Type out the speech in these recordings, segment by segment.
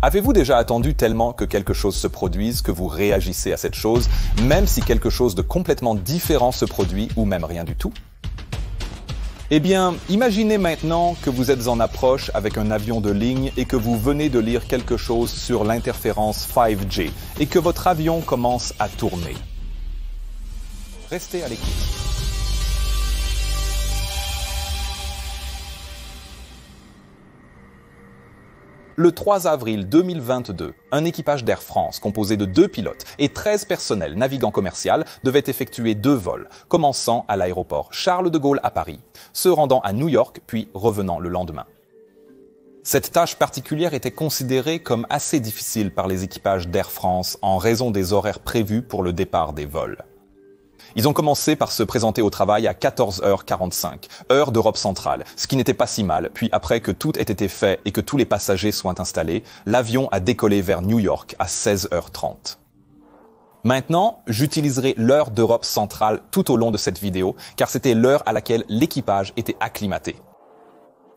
Avez-vous déjà attendu tellement que quelque chose se produise que vous réagissez à cette chose, même si quelque chose de complètement différent se produit ou même rien du tout? Eh bien, imaginez maintenant que vous êtes en approche avec un avion de ligne et que vous venez de lire quelque chose sur l'interférence 5G et que votre avion commence à tourner. Restez à l'écoute. Le 3 avril 2022, un équipage d'Air France composé de 2 pilotes et 13 personnels navigants commercial devait effectuer 2 vols, commençant à l'aéroport Charles de Gaulle à Paris, se rendant à New York puis revenant le lendemain. Cette tâche particulière était considérée comme assez difficile par les équipages d'Air France en raison des horaires prévus pour le départ des vols. Ils ont commencé par se présenter au travail à 14h45, heure d'Europe centrale, ce qui n'était pas si mal. Puis après que tout ait été fait et que tous les passagers soient installés, l'avion a décollé vers New York à 16h30. Maintenant, j'utiliserai l'heure d'Europe centrale tout au long de cette vidéo, car c'était l'heure à laquelle l'équipage était acclimaté.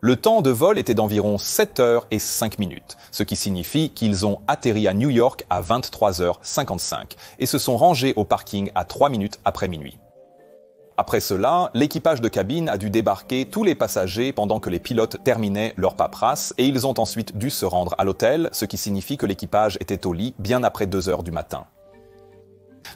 Le temps de vol était d'environ 7h05, ce qui signifie qu'ils ont atterri à New York à 23h55 et se sont rangés au parking à 3 minutes après minuit. Après cela, l'équipage de cabine a dû débarquer tous les passagers pendant que les pilotes terminaient leur paperasse et ils ont ensuite dû se rendre à l'hôtel, ce qui signifie que l'équipage était au lit bien après 2h du matin.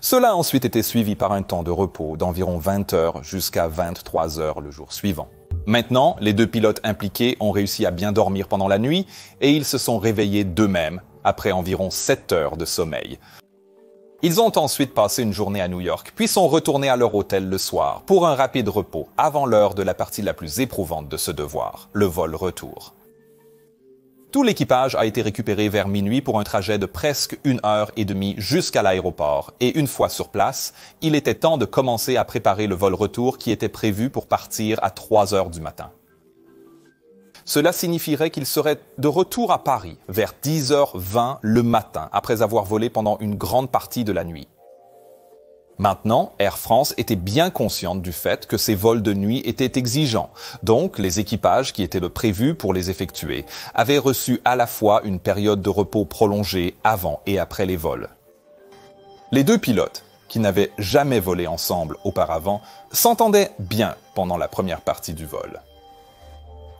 Cela a ensuite été suivi par un temps de repos d'environ 20h jusqu'à 23h le jour suivant. Maintenant, les 2 pilotes impliqués ont réussi à bien dormir pendant la nuit et ils se sont réveillés d'eux-mêmes après environ 7 heures de sommeil. Ils ont ensuite passé une journée à New York, puis sont retournés à leur hôtel le soir pour un rapide repos avant l'heure de la partie la plus éprouvante de ce devoir, le vol retour. Tout l'équipage a été récupéré vers minuit pour un trajet de presque 1h30 jusqu'à l'aéroport et une fois sur place, il était temps de commencer à préparer le vol retour qui était prévu pour partir à 3h du matin. Cela signifierait qu'il serait de retour à Paris vers 10h20 le matin après avoir volé pendant une grande partie de la nuit. Maintenant, Air France était bien consciente du fait que ces vols de nuit étaient exigeants, donc les équipages qui étaient prévus pour les effectuer avaient reçu à la fois une période de repos prolongée avant et après les vols. Les 2 pilotes, qui n'avaient jamais volé ensemble auparavant, s'entendaient bien pendant la première partie du vol.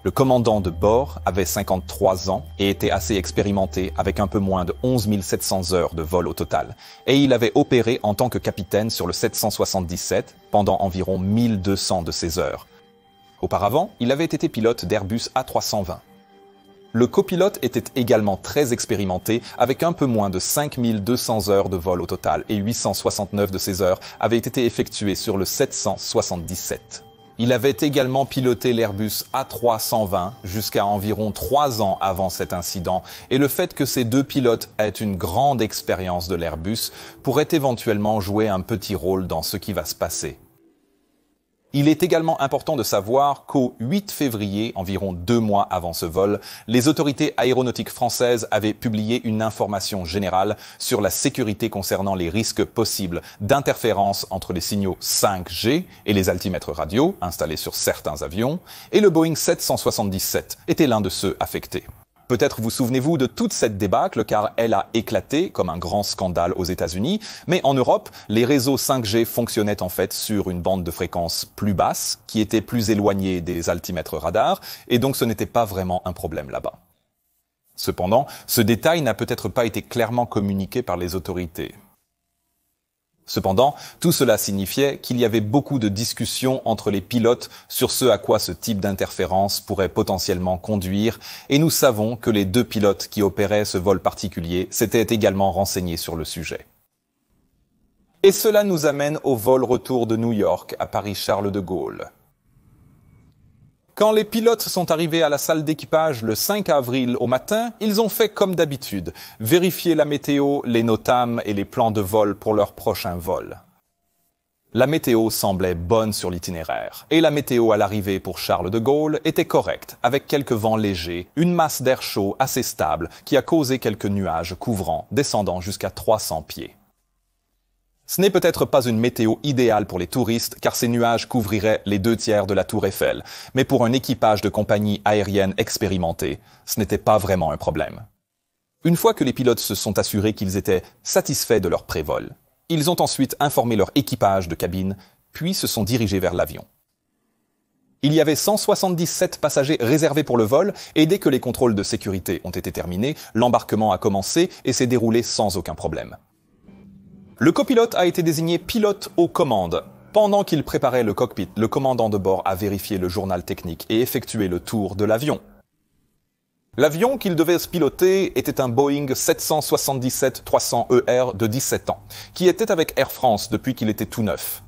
Le commandant de bord avait 53 ans et était assez expérimenté avec un peu moins de 11 700 heures de vol au total. Et il avait opéré en tant que capitaine sur le 777 pendant environ 1200 de ces heures. Auparavant, il avait été pilote d'Airbus A320. Le copilote était également très expérimenté avec un peu moins de 5200 heures de vol au total et 869 de ces heures avaient été effectuées sur le 777. Il avait également piloté l'Airbus A320 jusqu'à environ 3 ans avant cet incident et le fait que ces 2 pilotes aient une grande expérience de l'Airbus pourrait éventuellement jouer un petit rôle dans ce qui va se passer. Il est également important de savoir qu'au 8 février, environ 2 mois avant ce vol, les autorités aéronautiques françaises avaient publié une information générale sur la sécurité concernant les risques possibles d'interférence entre les signaux 5G et les altimètres radio installés sur certains avions, et le Boeing 777 était l'un de ceux affectés. Peut-être vous souvenez-vous de toute cette débâcle car elle a éclaté comme un grand scandale aux États-Unis, mais en Europe, les réseaux 5G fonctionnaient en fait sur une bande de fréquence plus basse, qui était plus éloignée des altimètres radars, et donc ce n'était pas vraiment un problème là-bas. Cependant, ce détail n'a peut-être pas été clairement communiqué par les autorités. Cependant, tout cela signifiait qu'il y avait beaucoup de discussions entre les pilotes sur ce à quoi ce type d'interférence pourrait potentiellement conduire, et nous savons que les 2 pilotes qui opéraient ce vol particulier s'étaient également renseignés sur le sujet. Et cela nous amène au vol retour de New York à Paris-Charles de Gaulle. Quand les pilotes sont arrivés à la salle d'équipage le 5 avril au matin, ils ont fait comme d'habitude, vérifier la météo, les NOTAM et les plans de vol pour leur prochain vol. La météo semblait bonne sur l'itinéraire, et la météo à l'arrivée pour Charles de Gaulle était correcte, avec quelques vents légers, une masse d'air chaud assez stable qui a causé quelques nuages couvrants, descendant jusqu'à 300 pieds. Ce n'est peut-être pas une météo idéale pour les touristes car ces nuages couvriraient les 2/3 de la tour Eiffel, mais pour un équipage de compagnie aérienne expérimentée, ce n'était pas vraiment un problème. Une fois que les pilotes se sont assurés qu'ils étaient satisfaits de leur prévol, ils ont ensuite informé leur équipage de cabine, puis se sont dirigés vers l'avion. Il y avait 177 passagers réservés pour le vol, et dès que les contrôles de sécurité ont été terminés, l'embarquement a commencé et s'est déroulé sans aucun problème. Le copilote a été désigné pilote aux commandes. Pendant qu'il préparait le cockpit, le commandant de bord a vérifié le journal technique et effectué le tour de l'avion. L'avion qu'il devait piloter était un Boeing 777-300ER de 17 ans, qui était avec Air France depuis qu'il était tout neuf.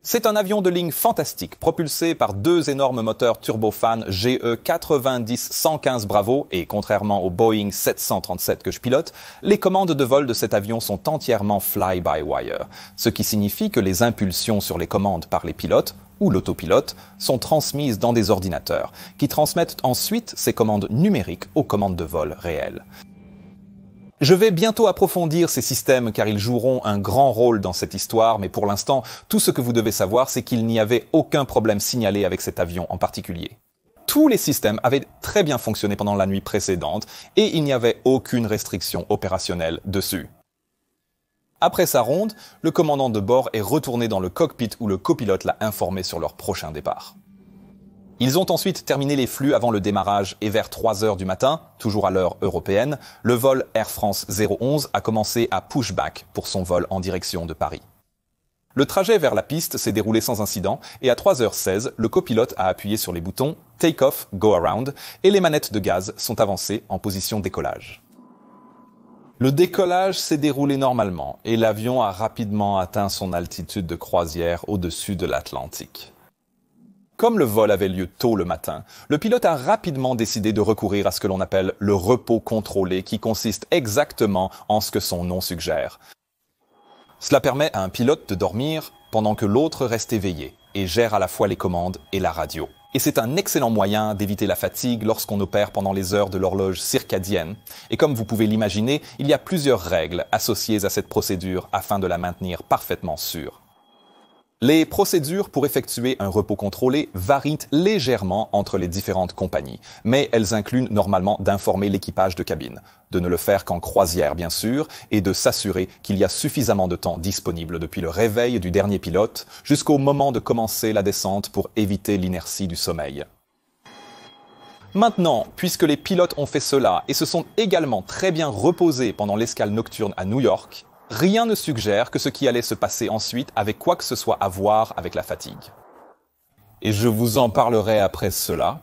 C'est un avion de ligne fantastique, propulsé par deux énormes moteurs turbofan GE 90-115 Bravo, et contrairement au Boeing 737 que je pilote, les commandes de vol de cet avion sont entièrement fly-by-wire, ce qui signifie que les impulsions sur les commandes par les pilotes, ou l'autopilote, sont transmises dans des ordinateurs, qui transmettent ensuite ces commandes numériques aux commandes de vol réelles. Je vais bientôt approfondir ces systèmes car ils joueront un grand rôle dans cette histoire, mais pour l'instant, tout ce que vous devez savoir, c'est qu'il n'y avait aucun problème signalé avec cet avion en particulier. Tous les systèmes avaient très bien fonctionné pendant la nuit précédente et il n'y avait aucune restriction opérationnelle dessus. Après sa ronde, le commandant de bord est retourné dans le cockpit où le copilote l'a informé sur leur prochain départ. Ils ont ensuite terminé les flux avant le démarrage et vers 3 heures du matin, toujours à l'heure européenne, le vol Air France 011 a commencé à pushback pour son vol en direction de Paris. Le trajet vers la piste s'est déroulé sans incident et à 3h16, le copilote a appuyé sur les boutons Take Off, Go Around et les manettes de gaz sont avancées en position décollage. Le décollage s'est déroulé normalement et l'avion a rapidement atteint son altitude de croisière au-dessus de l'Atlantique. Comme le vol avait lieu tôt le matin, le pilote a rapidement décidé de recourir à ce que l'on appelle le repos contrôlé, qui consiste exactement en ce que son nom suggère. Cela permet à un pilote de dormir pendant que l'autre reste éveillé et gère à la fois les commandes et la radio. Et c'est un excellent moyen d'éviter la fatigue lorsqu'on opère pendant les heures de l'horloge circadienne. Et comme vous pouvez l'imaginer, il y a plusieurs règles associées à cette procédure afin de la maintenir parfaitement sûre. Les procédures pour effectuer un repos contrôlé varient légèrement entre les différentes compagnies, mais elles incluent normalement d'informer l'équipage de cabine, de ne le faire qu'en croisière bien sûr, et de s'assurer qu'il y a suffisamment de temps disponible depuis le réveil du dernier pilote jusqu'au moment de commencer la descente pour éviter l'inertie du sommeil. Maintenant, puisque les pilotes ont fait cela et se sont également très bien reposés pendant l'escale nocturne à New York, rien ne suggère que ce qui allait se passer ensuite avait quoi que ce soit à voir avec la fatigue. Et je vous en parlerai après cela.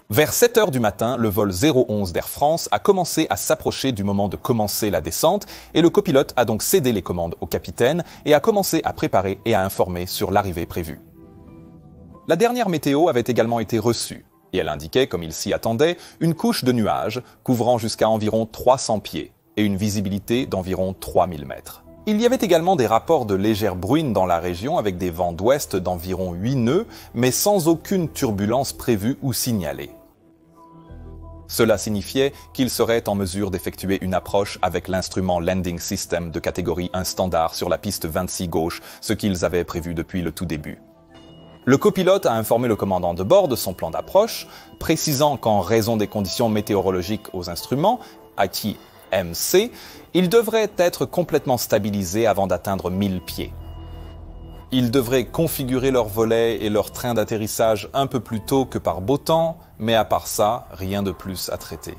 Vers 7 heures du matin, le vol 011 d'Air France a commencé à s'approcher du moment de commencer la descente et le copilote a donc cédé les commandes au capitaine et a commencé à préparer et à informer sur l'arrivée prévue. La dernière météo avait également été reçue et elle indiquait, comme il s'y attendait, une couche de nuages couvrant jusqu'à environ 300 pieds. Et une visibilité d'environ 3000 mètres. Il y avait également des rapports de légère bruine dans la région avec des vents d'ouest d'environ 8 nœuds, mais sans aucune turbulence prévue ou signalée. Cela signifiait qu'ils seraient en mesure d'effectuer une approche avec l'instrument Landing System de catégorie 1 standard sur la piste 26 gauche, ce qu'ils avaient prévu depuis le tout début. Le copilote a informé le commandant de bord de son plan d'approche, précisant qu'en raison des conditions météorologiques aux instruments, acquis MC, il devrait être complètement stabilisé avant d'atteindre 1000 pieds. Ils devraient configurer leurs volets et leur train d'atterrissage un peu plus tôt que par beau temps, mais à part ça, rien de plus à traiter.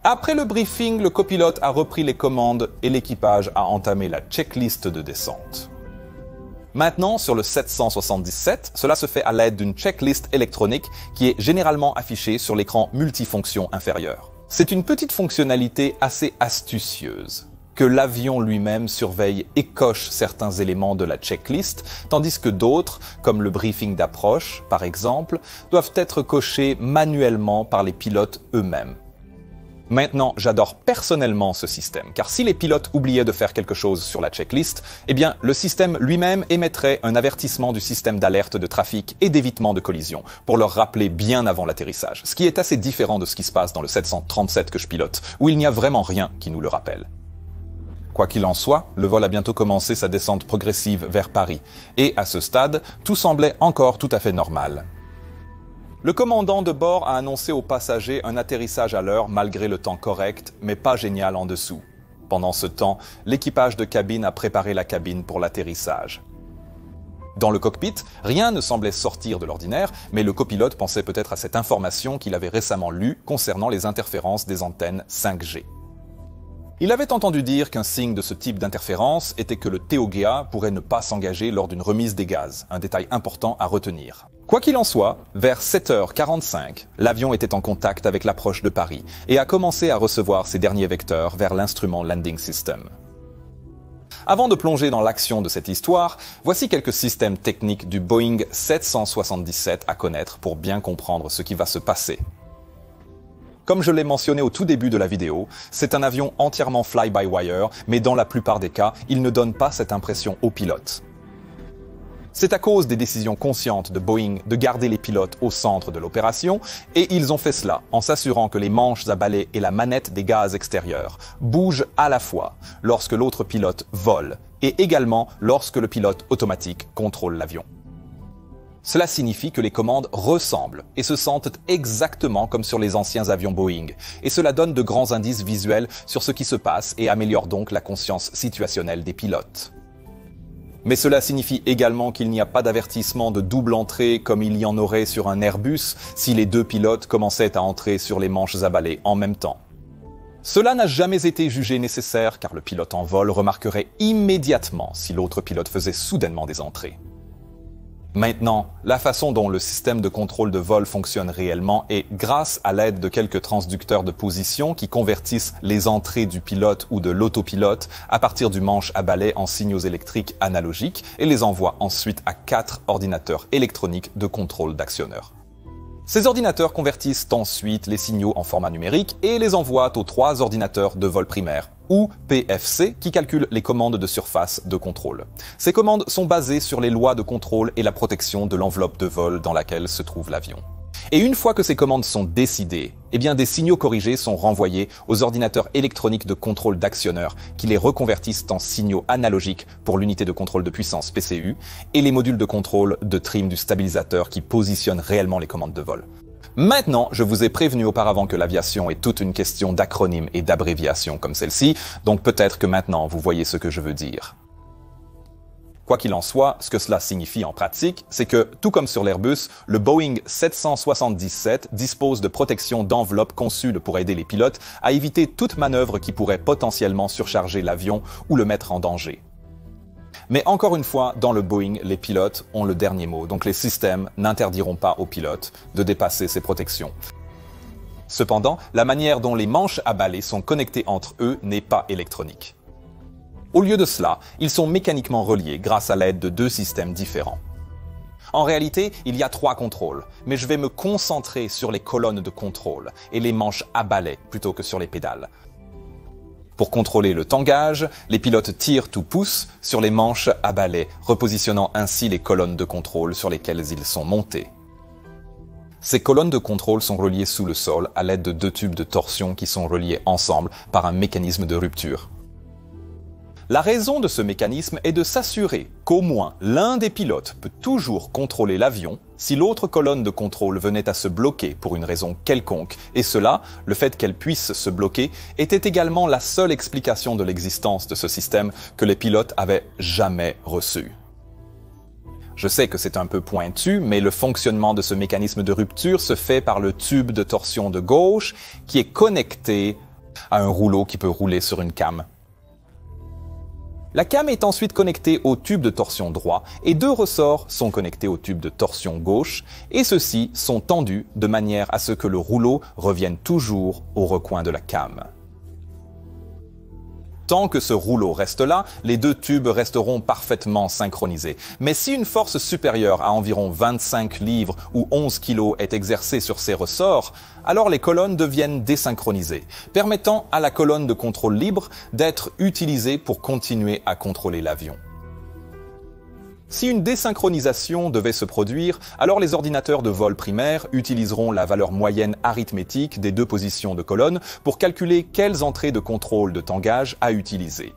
Après le briefing, le copilote a repris les commandes et l'équipage a entamé la checklist de descente. Maintenant, sur le 777, cela se fait à l'aide d'une checklist électronique qui est généralement affichée sur l'écran multifonction inférieur. C'est une petite fonctionnalité assez astucieuse, que l'avion lui-même surveille et coche certains éléments de la checklist, tandis que d'autres, comme le briefing d'approche par exemple, doivent être cochés manuellement par les pilotes eux-mêmes. Maintenant, j'adore personnellement ce système, car si les pilotes oubliaient de faire quelque chose sur la checklist, eh bien, le système lui-même émettrait un avertissement du système d'alerte de trafic et d'évitement de collision, pour leur rappeler bien avant l'atterrissage, ce qui est assez différent de ce qui se passe dans le 737 que je pilote, où il n'y a vraiment rien qui nous le rappelle. Quoi qu'il en soit, le vol a bientôt commencé sa descente progressive vers Paris, et à ce stade, tout semblait encore tout à fait normal. Le commandant de bord a annoncé aux passagers un atterrissage à l'heure malgré le temps correct, mais pas génial en dessous. Pendant ce temps, l'équipage de cabine a préparé la cabine pour l'atterrissage. Dans le cockpit, rien ne semblait sortir de l'ordinaire, mais le copilote pensait peut-être à cette information qu'il avait récemment lue concernant les interférences des antennes 5G. Il avait entendu dire qu'un signe de ce type d'interférence était que le TOGA pourrait ne pas s'engager lors d'une remise des gaz, un détail important à retenir. Quoi qu'il en soit, vers 7h45, l'avion était en contact avec l'approche de Paris et a commencé à recevoir ses derniers vecteurs vers l'instrument Landing System. Avant de plonger dans l'action de cette histoire, voici quelques systèmes techniques du Boeing 777 à connaître pour bien comprendre ce qui va se passer. Comme je l'ai mentionné au tout début de la vidéo, c'est un avion entièrement fly-by-wire, mais dans la plupart des cas, il ne donne pas cette impression aux pilotes. C'est à cause des décisions conscientes de Boeing de garder les pilotes au centre de l'opération, et ils ont fait cela en s'assurant que les manches à balai et la manette des gaz extérieurs bougent à la fois lorsque l'autre pilote vole, et également lorsque le pilote automatique contrôle l'avion. Cela signifie que les commandes ressemblent et se sentent exactement comme sur les anciens avions Boeing, et cela donne de grands indices visuels sur ce qui se passe et améliore donc la conscience situationnelle des pilotes. Mais cela signifie également qu'il n'y a pas d'avertissement de double entrée comme il y en aurait sur un Airbus si les deux pilotes commençaient à entrer sur les manches à balai en même temps. Cela n'a jamais été jugé nécessaire car le pilote en vol remarquerait immédiatement si l'autre pilote faisait soudainement des entrées. Maintenant, la façon dont le système de contrôle de vol fonctionne réellement est grâce à l'aide de quelques transducteurs de position qui convertissent les entrées du pilote ou de l'autopilote à partir du manche à balai en signaux électriques analogiques et les envoient ensuite à 4 ordinateurs électroniques de contrôle d'actionneurs. Ces ordinateurs convertissent ensuite les signaux en format numérique et les envoient aux 3 ordinateurs de vol primaire, ou PFC, qui calculent les commandes de surface de contrôle. Ces commandes sont basées sur les lois de contrôle et la protection de l'enveloppe de vol dans laquelle se trouve l'avion. Et une fois que ces commandes sont décidées, des signaux corrigés sont renvoyés aux ordinateurs électroniques de contrôle d'actionneurs qui les reconvertissent en signaux analogiques pour l'unité de contrôle de puissance PCU et les modules de contrôle de trim du stabilisateur qui positionnent réellement les commandes de vol. Maintenant, je vous ai prévenu auparavant que l'aviation est toute une question d'acronymes et d'abréviations comme celle-ci, donc peut-être que maintenant vous voyez ce que je veux dire. Quoi qu'il en soit, ce que cela signifie en pratique, c'est que, tout comme sur l'Airbus, le Boeing 777 dispose de protections d'enveloppe conçues pour aider les pilotes à éviter toute manœuvre qui pourrait potentiellement surcharger l'avion ou le mettre en danger. Mais encore une fois, dans le Boeing, les pilotes ont le dernier mot, donc les systèmes n'interdiront pas aux pilotes de dépasser ces protections. Cependant, la manière dont les manches à balai sont connectées entre eux n'est pas électronique. Au lieu de cela, ils sont mécaniquement reliés grâce à l'aide de 2 systèmes différents. En réalité, il y a 3 contrôles, mais je vais me concentrer sur les colonnes de contrôle et les manches à balai plutôt que sur les pédales. Pour contrôler le tangage, les pilotes tirent ou poussent sur les manches à balai, repositionnant ainsi les colonnes de contrôle sur lesquelles ils sont montés. Ces colonnes de contrôle sont reliées sous le sol à l'aide de 2 tubes de torsion qui sont reliés ensemble par un mécanisme de rupture. La raison de ce mécanisme est de s'assurer qu'au moins l'un des pilotes peut toujours contrôler l'avion si l'autre colonne de contrôle venait à se bloquer pour une raison quelconque, et cela, le fait qu'elle puisse se bloquer, était également la seule explication de l'existence de ce système que les pilotes avaient jamais reçu. Je sais que c'est un peu pointu, mais le fonctionnement de ce mécanisme de rupture se fait par le tube de torsion de gauche qui est connecté à un rouleau qui peut rouler sur une came. La came est ensuite connectée au tube de torsion droit et 2 ressorts sont connectés au tube de torsion gauche et ceux-ci sont tendus de manière à ce que le rouleau revienne toujours au recoin de la came. Tant que ce rouleau reste là, les 2 tubes resteront parfaitement synchronisés. Mais si une force supérieure à environ 25 livres ou 11 kg est exercée sur ces ressorts, alors les colonnes deviennent désynchronisées, permettant à la colonne de contrôle libre d'être utilisée pour continuer à contrôler l'avion. Si une désynchronisation devait se produire, alors les ordinateurs de vol primaire utiliseront la valeur moyenne arithmétique des 2 positions de colonne pour calculer quelles entrées de contrôle de tangage à utiliser.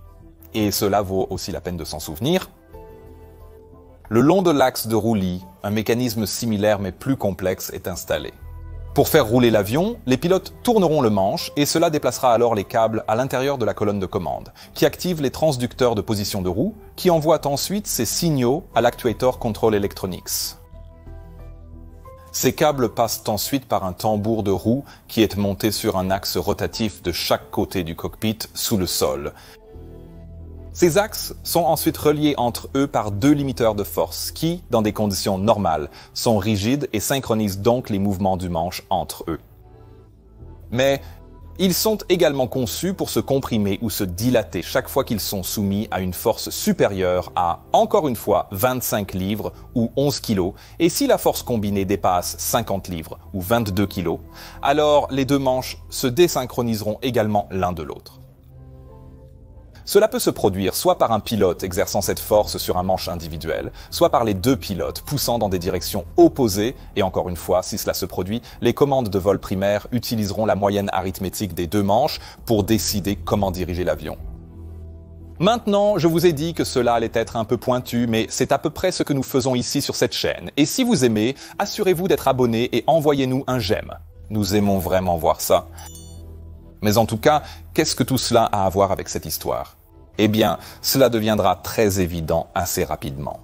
Et cela vaut aussi la peine de s'en souvenir. Le long de l'axe de roulis, un mécanisme similaire mais plus complexe est installé. Pour faire rouler l'avion, les pilotes tourneront le manche et cela déplacera alors les câbles à l'intérieur de la colonne de commande, qui active les transducteurs de position de roue, qui envoient ensuite ces signaux à l'Actuator Control Electronics. Ces câbles passent ensuite par un tambour de roue qui est monté sur un axe rotatif de chaque côté du cockpit sous le sol. Ces axes sont ensuite reliés entre eux par deux limiteurs de force qui, dans des conditions normales, sont rigides et synchronisent donc les mouvements du manche entre eux. Mais ils sont également conçus pour se comprimer ou se dilater chaque fois qu'ils sont soumis à une force supérieure à, encore une fois, 25 livres ou 11 kg, et si la force combinée dépasse 50 livres ou 22 kg, alors les deux manches se désynchroniseront également l'un de l'autre. Cela peut se produire soit par un pilote exerçant cette force sur un manche individuel, soit par les deux pilotes poussant dans des directions opposées, et encore une fois, si cela se produit, les commandes de vol primaires utiliseront la moyenne arithmétique des deux manches pour décider comment diriger l'avion. Maintenant, je vous ai dit que cela allait être un peu pointu, mais c'est à peu près ce que nous faisons ici sur cette chaîne. Et si vous aimez, assurez-vous d'être abonné et envoyez-nous un j'aime. Nous aimons vraiment voir ça. Mais en tout cas, qu'est-ce que tout cela a à voir avec cette histoire ? Eh bien, cela deviendra très évident assez rapidement.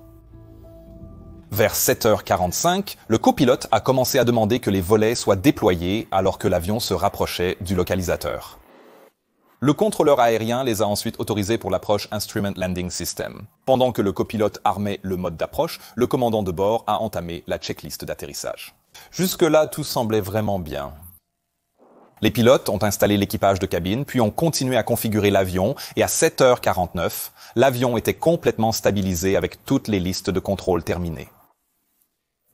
Vers 7h45, le copilote a commencé à demander que les volets soient déployés alors que l'avion se rapprochait du localisateur. Le contrôleur aérien les a ensuite autorisés pour l'approche Instrument Landing System. Pendant que le copilote armait le mode d'approche, le commandant de bord a entamé la checklist d'atterrissage. Jusque-là, tout semblait vraiment bien. Les pilotes ont installé l'équipage de cabine, puis ont continué à configurer l'avion, et à 7h49, l'avion était complètement stabilisé avec toutes les listes de contrôle terminées.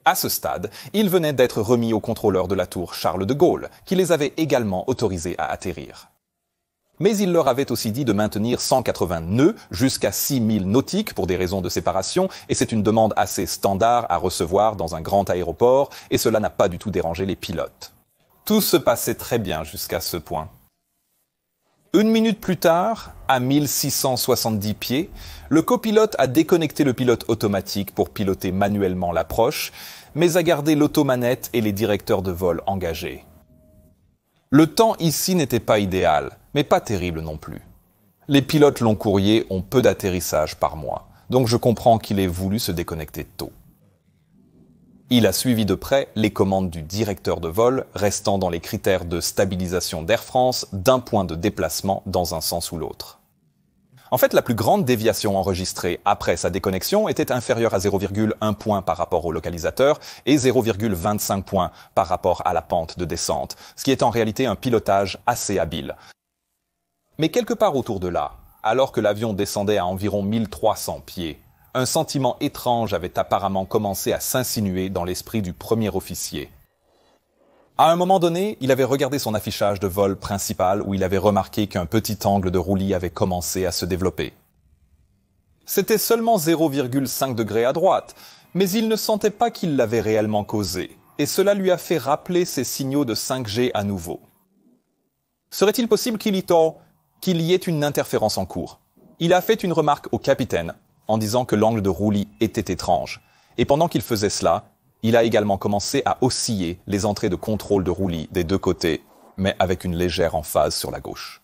À ce stade, ils venaient d'être remis au contrôleur de la tour Charles de Gaulle, qui les avait également autorisés à atterrir. Mais il leur avait aussi dit de maintenir 180 nœuds jusqu'à 6000 nautiques pour des raisons de séparation, et c'est une demande assez standard à recevoir dans un grand aéroport, et cela n'a pas du tout dérangé les pilotes. Tout se passait très bien jusqu'à ce point. Une minute plus tard, à 1670 pieds, le copilote a déconnecté le pilote automatique pour piloter manuellement l'approche, mais a gardé l'automanette et les directeurs de vol engagés. Le temps ici n'était pas idéal, mais pas terrible non plus. Les pilotes long courrier ont peu d'atterrissage par mois, donc je comprends qu'il ait voulu se déconnecter tôt. Il a suivi de près les commandes du directeur de vol, restant dans les critères de stabilisation d'Air France d'un point de déplacement dans un sens ou l'autre. En fait, la plus grande déviation enregistrée après sa déconnexion était inférieure à 0,1 point par rapport au localisateur et 0,25 points par rapport à la pente de descente, ce qui est en réalité un pilotage assez habile. Mais quelque part autour de là, alors que l'avion descendait à environ 1300 pieds, un sentiment étrange avait apparemment commencé à s'insinuer dans l'esprit du premier officier. À un moment donné, il avait regardé son affichage de vol principal où il avait remarqué qu'un petit angle de roulis avait commencé à se développer. C'était seulement 0,5 degrés à droite, mais il ne sentait pas qu'il l'avait réellement causé, et cela lui a fait rappeler ses signaux de 5G à nouveau. Serait-il possible qu'il y ait une interférence en cours ? Il a fait une remarque au capitaine, en disant que l'angle de roulis était étrange. Et pendant qu'il faisait cela, il a également commencé à osciller les entrées de contrôle de roulis des deux côtés, mais avec une légère emphase sur la gauche.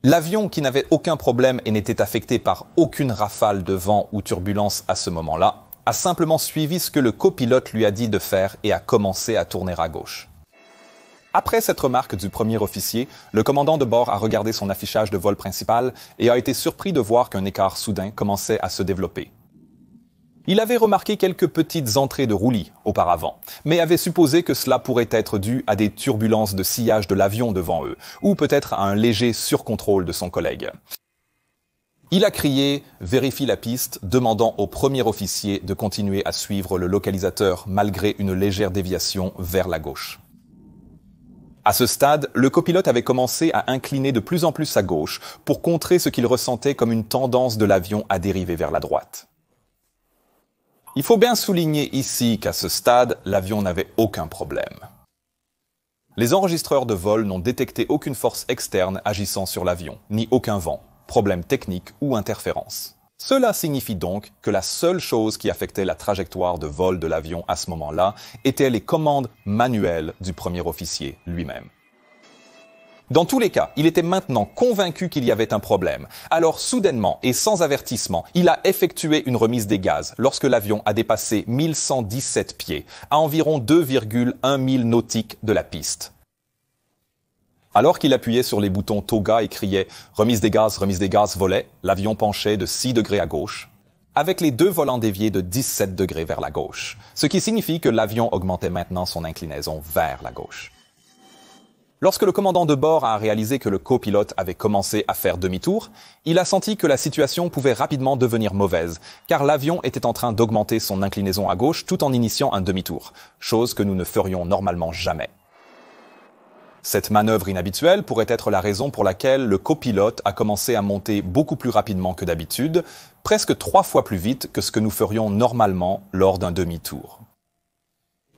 L'avion, qui n'avait aucun problème et n'était affecté par aucune rafale de vent ou turbulence à ce moment-là, a simplement suivi ce que le copilote lui a dit de faire et a commencé à tourner à gauche. Après cette remarque du premier officier, le commandant de bord a regardé son affichage de vol principal et a été surpris de voir qu'un écart soudain commençait à se développer. Il avait remarqué quelques petites entrées de roulis auparavant, mais avait supposé que cela pourrait être dû à des turbulences de sillage de l'avion devant eux, ou peut-être à un léger surcontrôle de son collègue. Il a crié « Vérifie la piste », demandant au premier officier de continuer à suivre le localisateur malgré une légère déviation vers la gauche. À ce stade, le copilote avait commencé à incliner de plus en plus à gauche pour contrer ce qu'il ressentait comme une tendance de l'avion à dériver vers la droite. Il faut bien souligner ici qu'à ce stade, l'avion n'avait aucun problème. Les enregistreurs de vol n'ont détecté aucune force externe agissant sur l'avion, ni aucun vent, problème technique ou interférence. Cela signifie donc que la seule chose qui affectait la trajectoire de vol de l'avion à ce moment-là étaient les commandes manuelles du premier officier lui-même. Dans tous les cas, il était maintenant convaincu qu'il y avait un problème. Alors soudainement et sans avertissement, il a effectué une remise des gaz lorsque l'avion a dépassé 1117 pieds, à environ 2,1 milles nautiques de la piste. Alors qu'il appuyait sur les boutons TOGA et criait « remise des gaz, volait », l'avion penchait de 6 degrés à gauche, avec les deux volants déviés de 17 degrés vers la gauche, ce qui signifie que l'avion augmentait maintenant son inclinaison vers la gauche. Lorsque le commandant de bord a réalisé que le copilote avait commencé à faire demi-tour, il a senti que la situation pouvait rapidement devenir mauvaise, car l'avion était en train d'augmenter son inclinaison à gauche tout en initiant un demi-tour, chose que nous ne ferions normalement jamais. Cette manœuvre inhabituelle pourrait être la raison pour laquelle le copilote a commencé à monter beaucoup plus rapidement que d'habitude, presque 3 fois plus vite que ce que nous ferions normalement lors d'un demi-tour.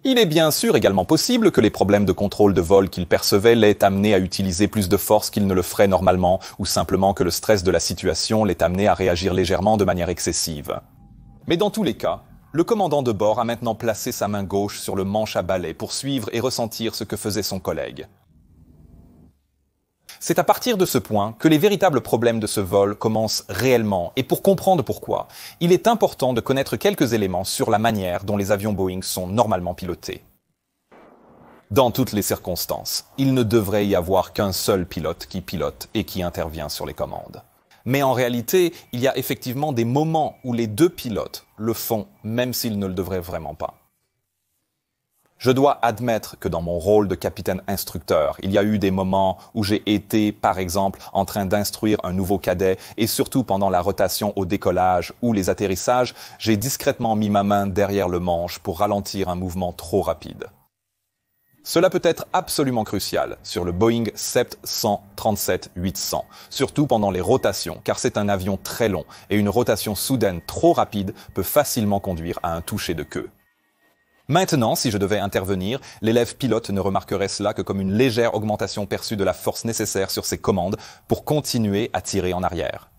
Il est bien sûr également possible que les problèmes de contrôle de vol qu'il percevait l'aient amené à utiliser plus de force qu'il ne le ferait normalement, ou simplement que le stress de la situation l'ait amené à réagir légèrement de manière excessive. Mais dans tous les cas, le commandant de bord a maintenant placé sa main gauche sur le manche à balai pour suivre et ressentir ce que faisait son collègue. C'est à partir de ce point que les véritables problèmes de ce vol commencent réellement, et pour comprendre pourquoi, il est important de connaître quelques éléments sur la manière dont les avions Boeing sont normalement pilotés. Dans toutes les circonstances, il ne devrait y avoir qu'un seul pilote qui pilote et qui intervient sur les commandes. Mais en réalité, il y a effectivement des moments où les deux pilotes le font, même s'ils ne le devraient vraiment pas. Je dois admettre que dans mon rôle de capitaine instructeur, il y a eu des moments où j'ai été, par exemple, en train d'instruire un nouveau cadet et surtout pendant la rotation au décollage ou les atterrissages, j'ai discrètement mis ma main derrière le manche pour ralentir un mouvement trop rapide. Cela peut être absolument crucial sur le Boeing 737-800, surtout pendant les rotations, car c'est un avion très long et une rotation soudaine trop rapide peut facilement conduire à un toucher de queue. Maintenant, si je devais intervenir, l'élève pilote ne remarquerait cela que comme une légère augmentation perçue de la force nécessaire sur ses commandes pour continuer à tirer en arrière.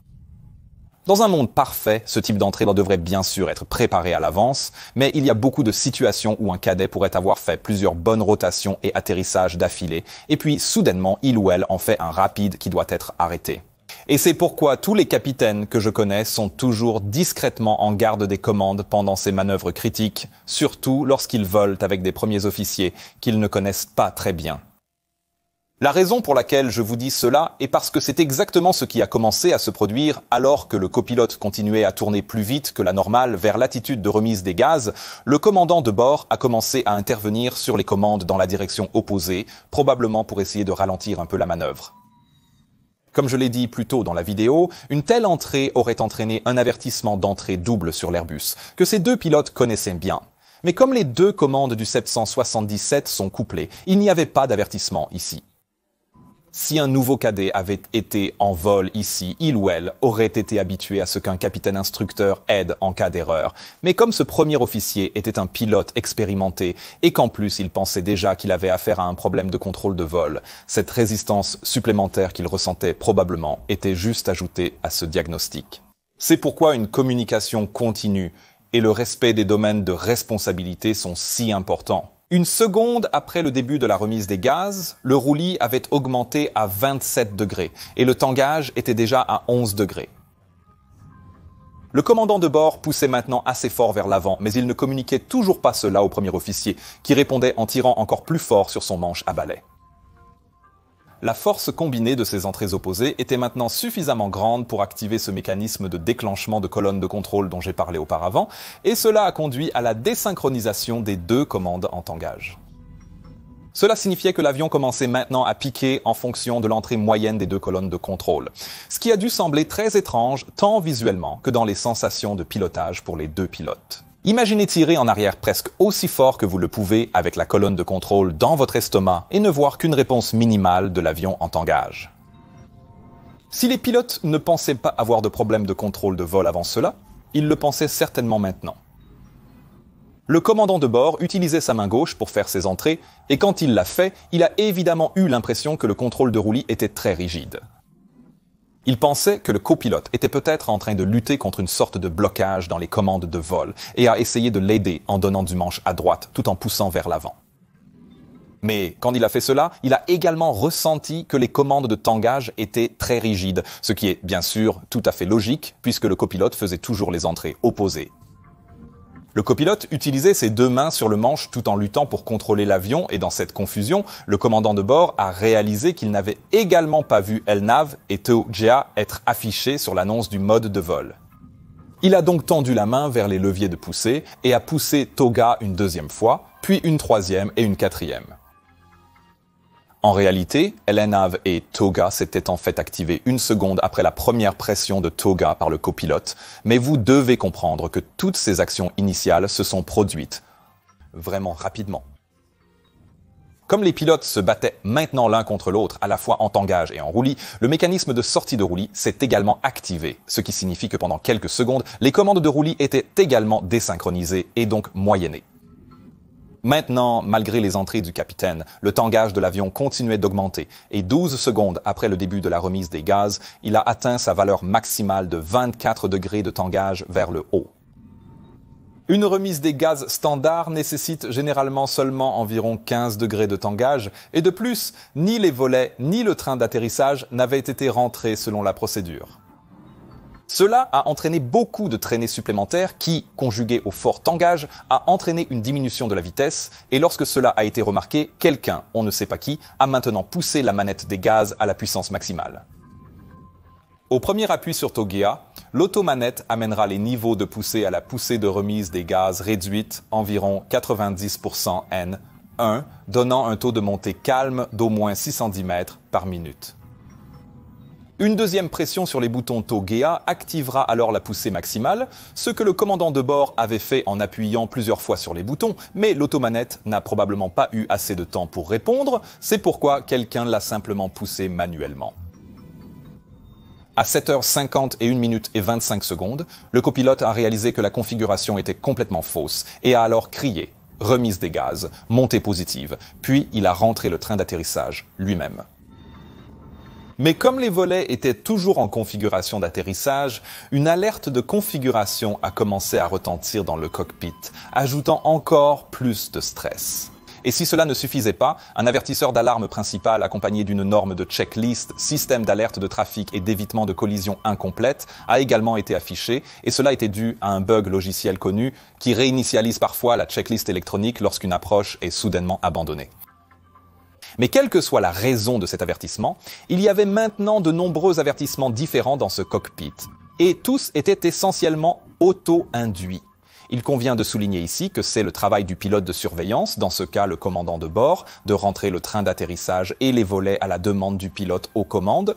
Dans un monde parfait, ce type d'entrée devrait bien sûr être préparé à l'avance, mais il y a beaucoup de situations où un cadet pourrait avoir fait plusieurs bonnes rotations et atterrissages d'affilée, et puis soudainement, il ou elle en fait un rapide qui doit être arrêté. Et c'est pourquoi tous les capitaines que je connais sont toujours discrètement en garde des commandes pendant ces manœuvres critiques, surtout lorsqu'ils volent avec des premiers officiers qu'ils ne connaissent pas très bien. La raison pour laquelle je vous dis cela est parce que c'est exactement ce qui a commencé à se produire alors que le copilote continuait à tourner plus vite que la normale vers l'attitude de remise des gaz. Le commandant de bord a commencé à intervenir sur les commandes dans la direction opposée, probablement pour essayer de ralentir un peu la manœuvre. Comme je l'ai dit plus tôt dans la vidéo, une telle entrée aurait entraîné un avertissement d'entrée double sur l'Airbus, que ces deux pilotes connaissaient bien. Mais comme les deux commandes du 777 sont couplées, il n'y avait pas d'avertissement ici. Si un nouveau cadet avait été en vol ici, il ou elle aurait été habitué à ce qu'un capitaine instructeur aide en cas d'erreur. Mais comme ce premier officier était un pilote expérimenté et qu'en plus il pensait déjà qu'il avait affaire à un problème de contrôle de vol, cette résistance supplémentaire qu'il ressentait probablement était juste ajoutée à ce diagnostic. C'est pourquoi une communication continue et le respect des domaines de responsabilité sont si importants. Une seconde après le début de la remise des gaz, le roulis avait augmenté à 27 degrés et le tangage était déjà à 11 degrés. Le commandant de bord poussait maintenant assez fort vers l'avant, mais il ne communiquait toujours pas cela au premier officier, qui répondait en tirant encore plus fort sur son manche à balai. La force combinée de ces entrées opposées était maintenant suffisamment grande pour activer ce mécanisme de déclenchement de colonne de contrôle dont j'ai parlé auparavant, et cela a conduit à la désynchronisation des deux commandes en tangage. Cela signifiait que l'avion commençait maintenant à piquer en fonction de l'entrée moyenne des deux colonnes de contrôle, ce qui a dû sembler très étrange tant visuellement que dans les sensations de pilotage pour les deux pilotes. Imaginez tirer en arrière presque aussi fort que vous le pouvez avec la colonne de contrôle dans votre estomac et ne voir qu'une réponse minimale de l'avion en tangage. Si les pilotes ne pensaient pas avoir de problème de contrôle de vol avant cela, ils le pensaient certainement maintenant. Le commandant de bord utilisait sa main gauche pour faire ses entrées et quand il l'a fait, il a évidemment eu l'impression que le contrôle de roulis était très rigide. Il pensait que le copilote était peut-être en train de lutter contre une sorte de blocage dans les commandes de vol et a essayé de l'aider en donnant du manche à droite tout en poussant vers l'avant. Mais quand il a fait cela, il a également ressenti que les commandes de tangage étaient très rigides, ce qui est bien sûr tout à fait logique puisque le copilote faisait toujours les entrées opposées. Le copilote utilisait ses deux mains sur le manche tout en luttant pour contrôler l'avion et dans cette confusion, le commandant de bord a réalisé qu'il n'avait également pas vu LNAV et TOGA être affichés sur l'annonce du mode de vol. Il a donc tendu la main vers les leviers de poussée et a poussé TOGA une deuxième fois, puis une troisième et une quatrième. En réalité, LNAV et TOGA s'étaient en fait activés une seconde après la première pression de TOGA par le copilote, mais vous devez comprendre que toutes ces actions initiales se sont produites vraiment rapidement. Comme les pilotes se battaient maintenant l'un contre l'autre, à la fois en tangage et en roulis, le mécanisme de sortie de roulis s'est également activé, ce qui signifie que pendant quelques secondes, les commandes de roulis étaient également désynchronisées et donc moyennées. Maintenant, malgré les entrées du capitaine, le tangage de l'avion continuait d'augmenter et 12 secondes après le début de la remise des gaz, il a atteint sa valeur maximale de 24 degrés de tangage vers le haut. Une remise des gaz standard nécessite généralement seulement environ 15 degrés de tangage et de plus, ni les volets ni le train d'atterrissage n'avaient été rentrés selon la procédure. Cela a entraîné beaucoup de traînées supplémentaires qui, conjuguées au fort tangage, a entraîné une diminution de la vitesse et lorsque cela a été remarqué, quelqu'un, on ne sait pas qui, a maintenant poussé la manette des gaz à la puissance maximale. Au premier appui sur TOGA, l'automanette amènera les niveaux de poussée à la poussée de remise des gaz réduite environ 90% N1, donnant un taux de montée calme d'au moins 610 mètres par minute. Une deuxième pression sur les boutons TOGA activera alors la poussée maximale, ce que le commandant de bord avait fait en appuyant plusieurs fois sur les boutons, mais l'automanette n'a probablement pas eu assez de temps pour répondre, c'est pourquoi quelqu'un l'a simplement poussé manuellement. À 7h51 et 25 secondes, le copilote a réalisé que la configuration était complètement fausse et a alors crié « remise des gaz, montée positive », puis il a rentré le train d'atterrissage lui-même. Mais comme les volets étaient toujours en configuration d'atterrissage, une alerte de configuration a commencé à retentir dans le cockpit, ajoutant encore plus de stress. Et si cela ne suffisait pas, un avertisseur d'alarme principal accompagné d'une norme de checklist, système d'alerte de trafic et d'évitement de collision incomplète a également été affiché, et cela était dû à un bug logiciel connu qui réinitialise parfois la checklist électronique lorsqu'une approche est soudainement abandonnée. Mais quelle que soit la raison de cet avertissement, il y avait maintenant de nombreux avertissements différents dans ce cockpit. Et tous étaient essentiellement auto-induits. Il convient de souligner ici que c'est le travail du pilote de surveillance, dans ce cas le commandant de bord, de rentrer le train d'atterrissage et les volets à la demande du pilote aux commandes.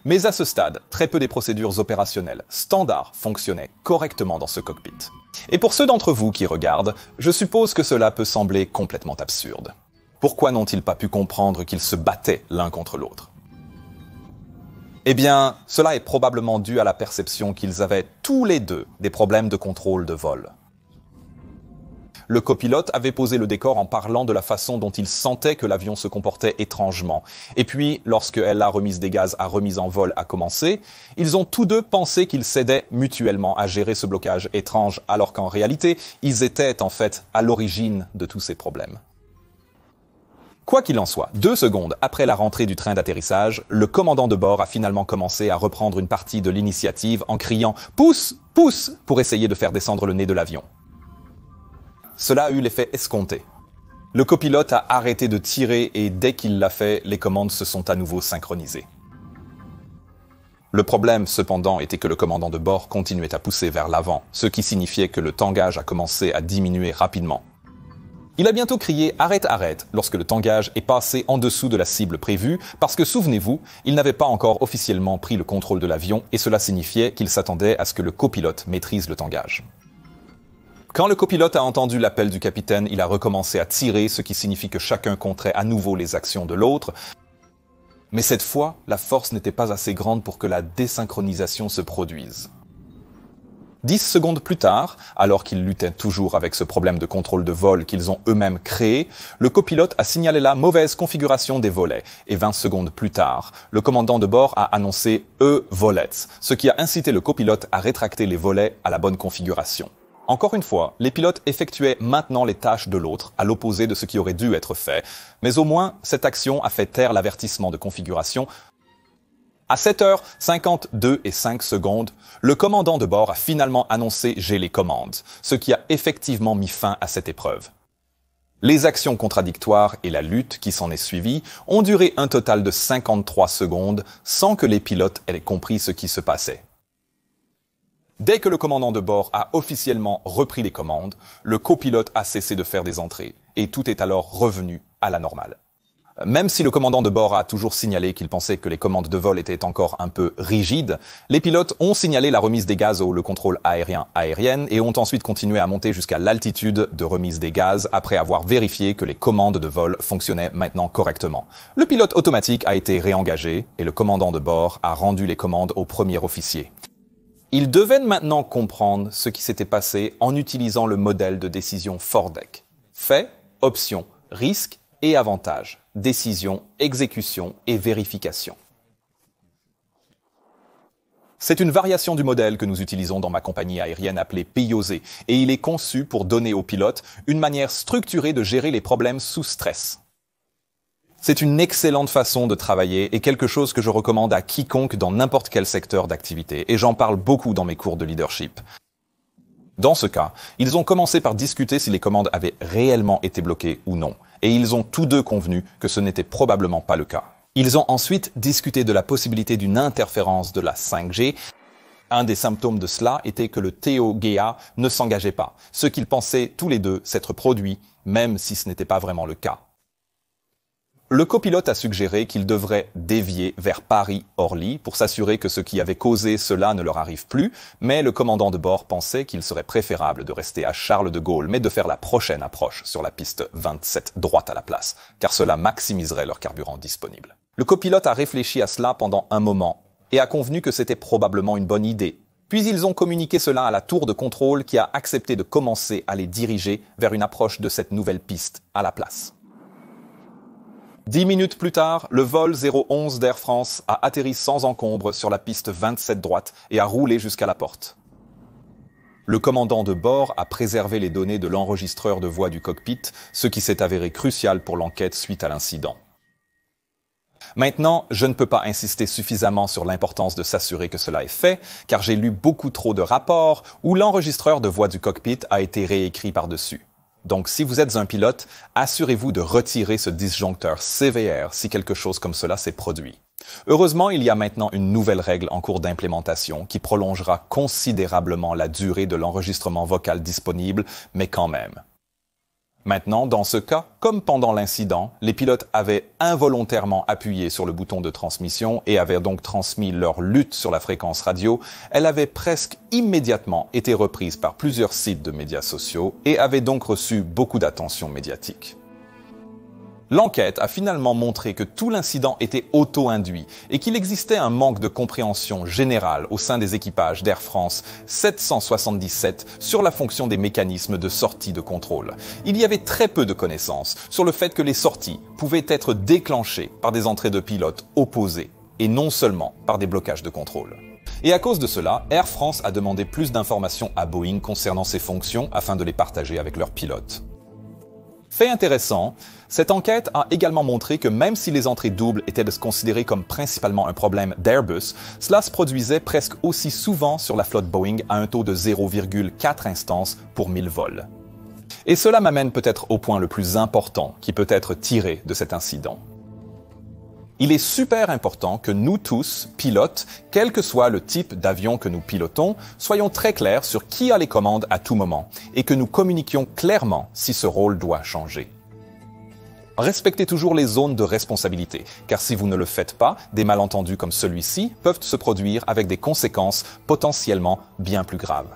Mais à ce stade, très peu des procédures opérationnelles standards fonctionnaient correctement dans ce cockpit. Et pour ceux d'entre vous qui regardent, je suppose que cela peut sembler complètement absurde. Pourquoi n'ont-ils pas pu comprendre qu'ils se battaient l'un contre l'autre? Eh bien, cela est probablement dû à la perception qu'ils avaient tous les deux des problèmes de contrôle de vol. Le copilote avait posé le décor en parlant de la façon dont il sentait que l'avion se comportait étrangement. Et puis, lorsque la remise des gaz à remise en vol a commencé, ils ont tous deux pensé qu'ils s'aidaient mutuellement à gérer ce blocage étrange, alors qu'en réalité, ils étaient en fait à l'origine de tous ces problèmes. Quoi qu'il en soit, 2 secondes après la rentrée du train d'atterrissage, le commandant de bord a finalement commencé à reprendre une partie de l'initiative en criant « Pousse, pousse !» pour essayer de faire descendre le nez de l'avion. Cela a eu l'effet escompté. Le copilote a arrêté de tirer et dès qu'il l'a fait, les commandes se sont à nouveau synchronisées. Le problème, cependant, était que le commandant de bord continuait à pousser vers l'avant, ce qui signifiait que le tangage a commencé à diminuer rapidement. Il a bientôt crié « Arrête, arrête » lorsque le tangage est passé en dessous de la cible prévue, parce que, souvenez-vous, il n'avait pas encore officiellement pris le contrôle de l'avion et cela signifiait qu'il s'attendait à ce que le copilote maîtrise le tangage. Quand le copilote a entendu l'appel du capitaine, il a recommencé à tirer, ce qui signifie que chacun compterait à nouveau les actions de l'autre. Mais cette fois, la force n'était pas assez grande pour que la désynchronisation se produise. 10 secondes plus tard, alors qu'ils luttaient toujours avec ce problème de contrôle de vol qu'ils ont eux-mêmes créé, le copilote a signalé la mauvaise configuration des volets. Et 20 secondes plus tard, le commandant de bord a annoncé « E-volets », ce qui a incité le copilote à rétracter les volets à la bonne configuration. Encore une fois, les pilotes effectuaient maintenant les tâches de l'autre, à l'opposé de ce qui aurait dû être fait. Mais au moins, cette action a fait taire l'avertissement de configuration. À 7h52 et 5 secondes, le commandant de bord a finalement annoncé « J'ai les commandes », ce qui a effectivement mis fin à cette épreuve. Les actions contradictoires et la lutte qui s'en est suivie ont duré un total de 53 secondes sans que les pilotes aient compris ce qui se passait. Dès que le commandant de bord a officiellement repris les commandes, le copilote a cessé de faire des entrées et tout est alors revenu à la normale. Même si le commandant de bord a toujours signalé qu'il pensait que les commandes de vol étaient encore un peu rigides, les pilotes ont signalé la remise des gaz au contrôle aérien et ont ensuite continué à monter jusqu'à l'altitude de remise des gaz après avoir vérifié que les commandes de vol fonctionnaient maintenant correctement. Le pilote automatique a été réengagé et le commandant de bord a rendu les commandes au premier officier. Ils devaient maintenant comprendre ce qui s'était passé en utilisant le modèle de décision FORDEC. Fait, option, risque et avantage. Décision, exécution et vérification. C'est une variation du modèle que nous utilisons dans ma compagnie aérienne appelée PIOSE et il est conçu pour donner aux pilotes une manière structurée de gérer les problèmes sous stress. C'est une excellente façon de travailler et quelque chose que je recommande à quiconque dans n'importe quel secteur d'activité et j'en parle beaucoup dans mes cours de leadership. Dans ce cas, ils ont commencé par discuter si les commandes avaient réellement été bloquées ou non, et ils ont tous deux convenu que ce n'était probablement pas le cas. Ils ont ensuite discuté de la possibilité d'une interférence de la 5G. Un des symptômes de cela était que le TOGA ne s'engageait pas, ce qu'ils pensaient tous les deux s'être produit, même si ce n'était pas vraiment le cas. Le copilote a suggéré qu'ils devraient dévier vers Paris-Orly pour s'assurer que ce qui avait causé cela ne leur arrive plus, mais le commandant de bord pensait qu'il serait préférable de rester à Charles de Gaulle, mais de faire la prochaine approche sur la piste 27 droite à la place, car cela maximiserait leur carburant disponible. Le copilote a réfléchi à cela pendant un moment et a convenu que c'était probablement une bonne idée. Puis ils ont communiqué cela à la tour de contrôle qui a accepté de commencer à les diriger vers une approche de cette nouvelle piste à la place. 10 minutes plus tard, le vol 011 d'Air France a atterri sans encombre sur la piste 27 droite et a roulé jusqu'à la porte. Le commandant de bord a préservé les données de l'enregistreur de voix du cockpit, ce qui s'est avéré crucial pour l'enquête suite à l'incident. Maintenant, je ne peux pas insister suffisamment sur l'importance de s'assurer que cela est fait, car j'ai lu beaucoup trop de rapports où l'enregistreur de voix du cockpit a été réécrit par-dessus. Donc, si vous êtes un pilote, assurez-vous de retirer ce disjoncteur CVR si quelque chose comme cela s'est produit. Heureusement, il y a maintenant une nouvelle règle en cours d'implémentation qui prolongera considérablement la durée de l'enregistrement vocal disponible, mais quand même. Maintenant, dans ce cas, comme pendant l'incident, les pilotes avaient involontairement appuyé sur le bouton de transmission et avaient donc transmis leur lutte sur la fréquence radio, elle avait presque immédiatement été reprise par plusieurs sites de médias sociaux et avait donc reçu beaucoup d'attention médiatique. L'enquête a finalement montré que tout l'incident était auto-induit et qu'il existait un manque de compréhension générale au sein des équipages d'Air France 777 sur la fonction des mécanismes de sortie de contrôle. Il y avait très peu de connaissances sur le fait que les sorties pouvaient être déclenchées par des entrées de pilotes opposées et non seulement par des blocages de contrôle. Et à cause de cela, Air France a demandé plus d'informations à Boeing concernant ces fonctions afin de les partager avec leurs pilotes. Fait intéressant, cette enquête a également montré que même si les entrées doubles étaient considérées comme principalement un problème d'Airbus, cela se produisait presque aussi souvent sur la flotte Boeing à un taux de 0,4 instances pour 1000 vols. Et cela m'amène peut-être au point le plus important qui peut être tiré de cet incident. Il est super important que nous tous, pilotes, quel que soit le type d'avion que nous pilotons, soyons très clairs sur qui a les commandes à tout moment et que nous communiquions clairement si ce rôle doit changer. Respectez toujours les zones de responsabilité, car si vous ne le faites pas, des malentendus comme celui-ci peuvent se produire avec des conséquences potentiellement bien plus graves.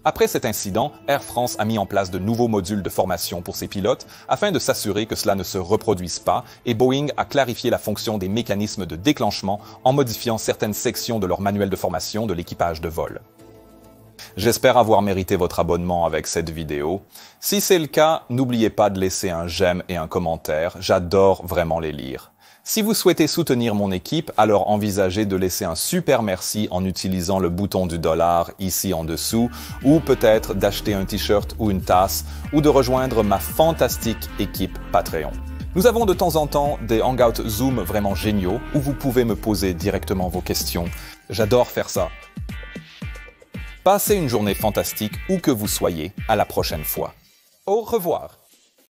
Après cet incident, Air France a mis en place de nouveaux modules de formation pour ses pilotes afin de s'assurer que cela ne se reproduise pas et Boeing a clarifié la fonction des mécanismes de déclenchement en modifiant certaines sections de leur manuel de formation de l'équipage de vol. J'espère avoir mérité votre abonnement avec cette vidéo. Si c'est le cas, n'oubliez pas de laisser un j'aime et un commentaire, j'adore vraiment les lire. Si vous souhaitez soutenir mon équipe, alors envisagez de laisser un super merci en utilisant le bouton du dollar ici en dessous, ou peut-être d'acheter un t-shirt ou une tasse, ou de rejoindre ma fantastique équipe Patreon. Nous avons de temps en temps des hangouts Zoom vraiment géniaux, où vous pouvez me poser directement vos questions. J'adore faire ça. Passez une journée fantastique où que vous soyez. À la prochaine fois. Au revoir.